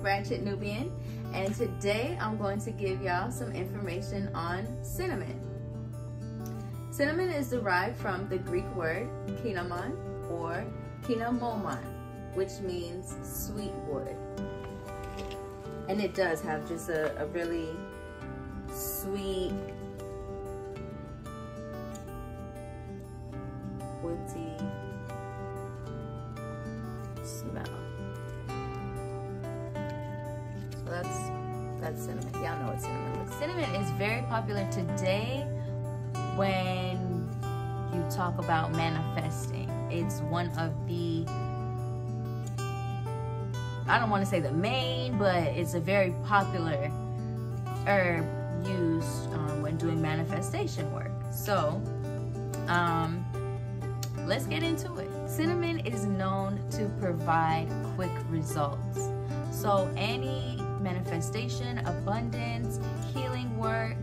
Ratchet Nubian, and today I'm going to give y'all some information on cinnamon. Cinnamon is derived from the Greek word cinnamon or cinnamomon, which means sweet wood. And it does have just a really sweet, woodsy smell. So that's cinnamon. Y'all know what cinnamon looks like. Cinnamon is very popular today when you talk about manifesting. It's one of the, I don't want to say the main, but it's a very popular herb used when doing manifestation work. So let's get into it. Cinnamon is known to provide quick results. So any manifestation, abundance, healing work,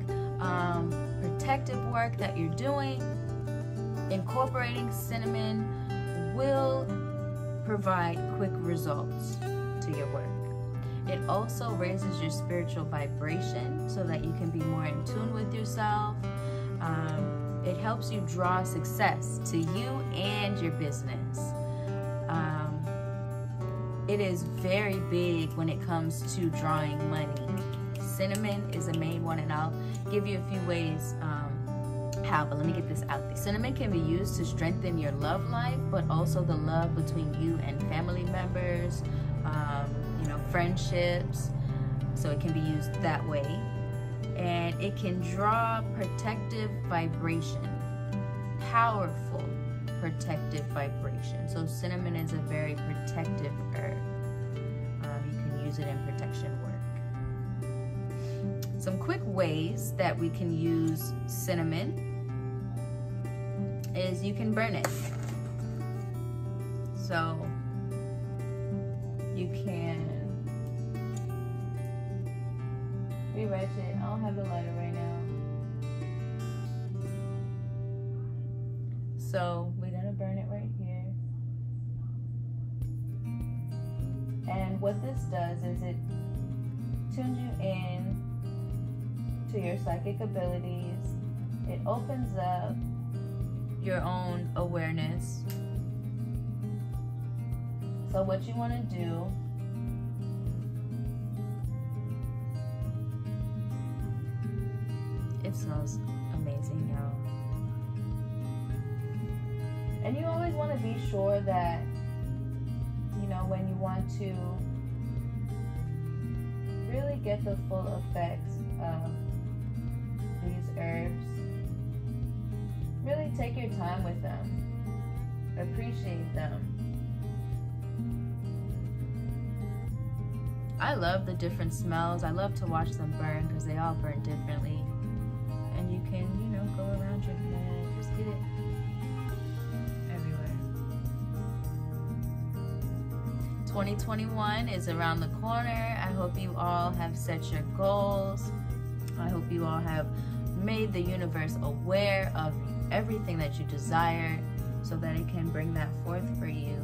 protective work that you're doing, incorporating cinnamon will provide quick results to your work. It also raises your spiritual vibration so that you can be more in tune with yourself. It helps you draw success to you and your business. It is very big when it comes to drawing money. Cinnamon is a main one, and I'll give you a few ways how, but let me get this out there. Cinnamon can be used to strengthen your love life, but also the love between you and family members, you know, friendships. So it can be used that way. And it can draw protective vibration, powerful protective vibration. So cinnamon is a very protective herb. You can use it in protection work. Some quick ways that we can use cinnamon is you can burn it. So you can, Ratchet, I don't have the lighter right now. So we're gonna burn it right here. And what this does is it tunes you in to your psychic abilities. It opens up your own awareness. So what you want to do it smells amazing, y'all. And you always want to be sure that, you know, when you want to really get the full effects of these herbs, really take your time with them. Appreciate them. I love the different smells. I love to watch them burn because they all burn differently. And you can, you know, go around your head, just get it everywhere. 2021 is around the corner. I hope you all have set your goals. I hope you all have made the universe aware of everything that you desire so that it can bring that forth for you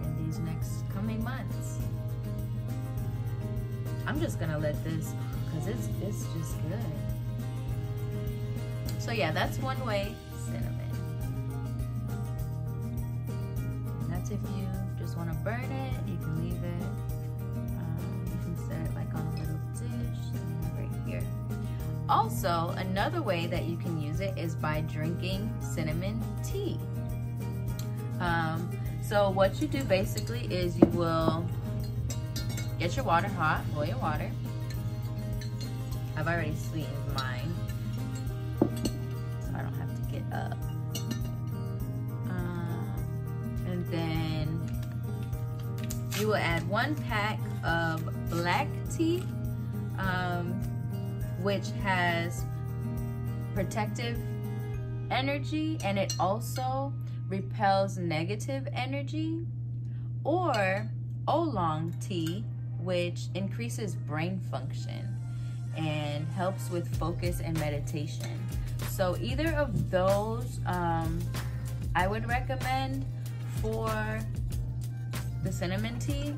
in these next coming months. I'm just gonna let this, because it's just good. So yeah, that's one way, cinnamon. And that's if you just want to burn it, you can leave it. You can set it like on a little dish right here. Also, another way that you can use it is by drinking cinnamon tea. So what you do basically is you will get your water hot, boil your water. I've already sweetened mine, so I don't have to get up. And then you will add 1 pack of black tea, which has protective energy, and it also repels negative energy, or oolong tea, which increases brain function and helps with focus and meditation. So either of those I would recommend for the cinnamon tea.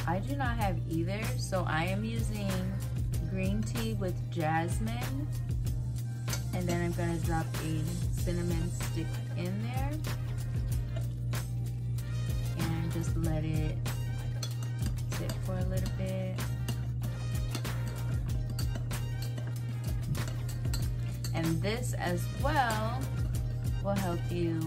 I do not have either, so I am using green tea with jasmine, and then I'm gonna drop a cinnamon stick in there and just let it sit for a little bit. And this as well will help you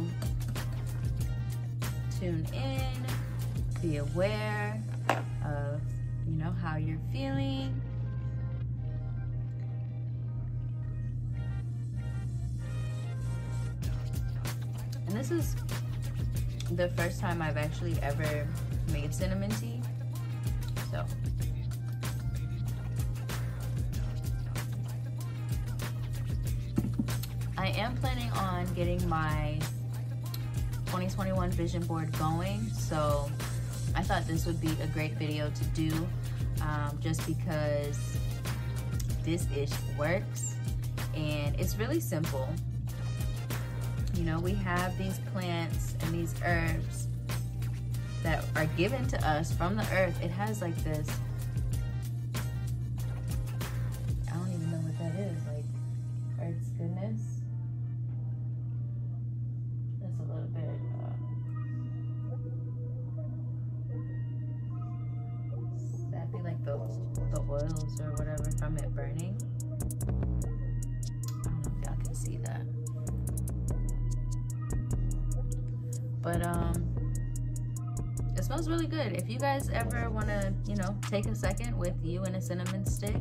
tune in, be aware of, you know, how you're feeling. And this is the first time I've actually ever made cinnamon tea. So I am planning on getting my 2021 vision board going, so I thought this would be a great video to do, just because this ish works and it's really simple. You know, we have these plants and these herbs that are given to us from the earth. It has like this, I don't even know what that is, like earth's goodness. That's a little bit, that'd be like the oils or whatever from it burning. I don't know if y'all can see that. But it smells really good. If you guys ever want to, you know, take a second with you and a cinnamon stick,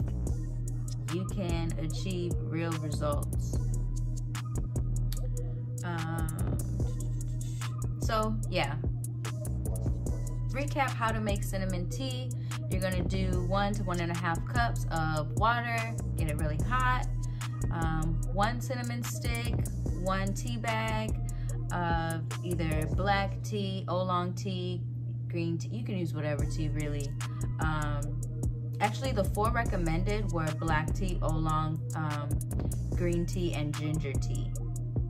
you can achieve real results. So yeah, recap how to make cinnamon tea. You're gonna do 1 to 1.5 cups of water, get it really hot, 1 cinnamon stick, 1 tea bag of either black tea, oolong tea, green tea. You can use whatever tea really. Actually, the 4 recommended were black tea, oolong, green tea, and ginger tea.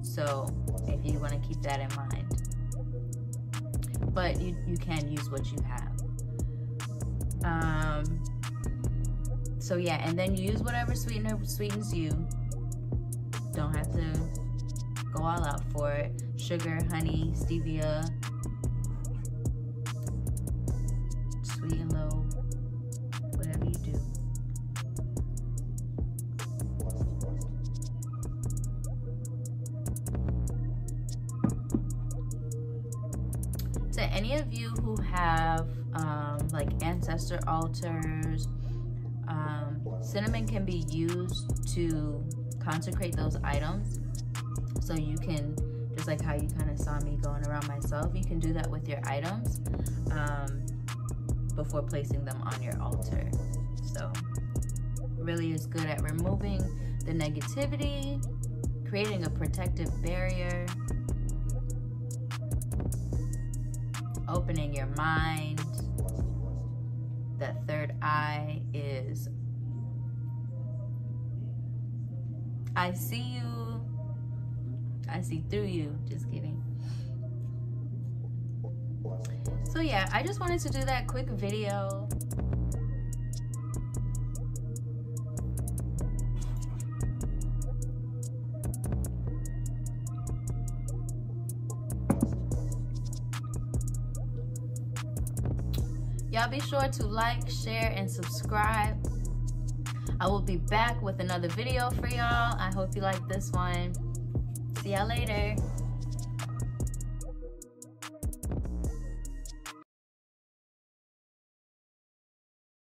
So if you want to keep that in mind. But you can use what you have. So yeah, and then you use whatever sweetener sweetens you. Don't have to go all out for it. Sugar, honey, stevia, sweet and low, whatever you do. To any of you who have like ancestor altars, cinnamon can be used to consecrate those items. So you can, just like how you kind of saw me going around myself, you can do that with your items before placing them on your altar. So really is good at removing the negativity, creating a protective barrier, opening your mind. That third eye is, I see you, I see through you. Just kidding. So yeah, I just wanted to do that quick video. Y'all be sure to like, share, and subscribe. I will be back with another video for y'all. I hope you like this one. See y'all later.